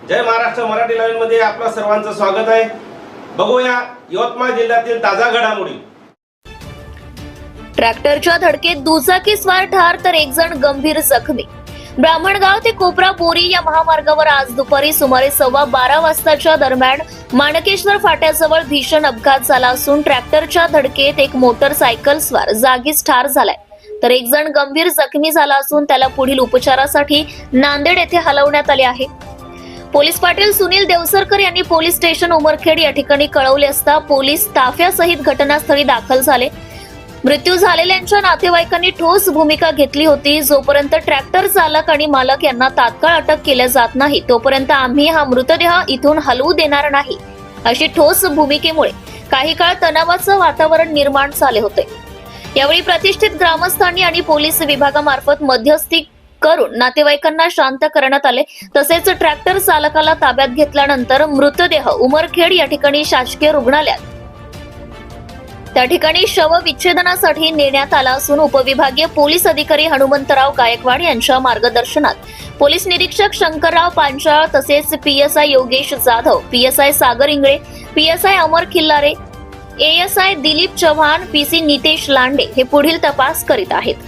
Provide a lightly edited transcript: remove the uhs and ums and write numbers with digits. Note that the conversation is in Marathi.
जय महाराष्ट्र मराठी लाईव्ह मध्ये आपलं सर्वांचं स्वागत आहे। बघूया यवतमाळ जिल्ह्यातील ताजा घडामोडी। ट्रॅक्टरच्या धडकेत दुचाकीस्वार ठार तर एक जण गंभीर जखमी। ब्राह्मणगाव ते कोपरा बोरी या महामार्गावर आज दुपारी सुमारे 12:15 वाजताच्या दरम्यान माणकेश्वर फाट्याजवळ भीषण अपघात झाला असून ट्रॅक्टरच्या धडकेत एक मोटरसायकल स्वार जागीच ठार झालाय, तर एक जण गंभीर जखमी झाला असून त्याला पुढील उपचारासाठी नांदेड येथे हलवण्यात आले आहे। पोलीस पाटील सुनील देवसरकर यांनी पोलीस स्टेशन उमरखेड या ठिकाणी कळवले असता पोलीस ताफ्यासहित घटनास्थळी दाखल झाले। मृत्यू झालेल्यांच्या नातेवाईकांनी ठोस भूमिका घेतली होती। जोपर्यंत ट्रॅक्टर चालक आणि मालक यांना तात्काळ अटक केल्या जात नाही तोपर्यंत आम्ही हा मृतदेह इथून हलवू देणार नाही, अशी ठोस भूमिकेमुळे काही काळ तणावाचं वातावरण निर्माण झाले होते। यावेळी प्रतिष्ठित ग्रामस्थांनी आणि पोलीस विभागामार्फत मध्यस्थी करून नातेवाईकांना शांत करण्यात आले। तसेच ट्रॅक्टर चालकाला ताब्यात घेतल्यानंतर मृतदेह उमरखेड या ठिकाणी शासकीय रुग्णालयात त्या ठिकाणी शवविच्छेदनासाठी नेण्यात आला असून उपविभागीय पोलीस अधिकारी हनुमंतराव गायकवाड यांच्या मार्गदर्शनात पोलीस निरीक्षक शंकरराव पांचाळ तसेच पीएसआय योगेश जाधव, पीएसआय सागर इंगळे, पीएसआय अमर खिल्लारे, एएसआय दिलीप चव्हाण, पीसी नितेश लांडे हे पुढील तपास करीत आहेत।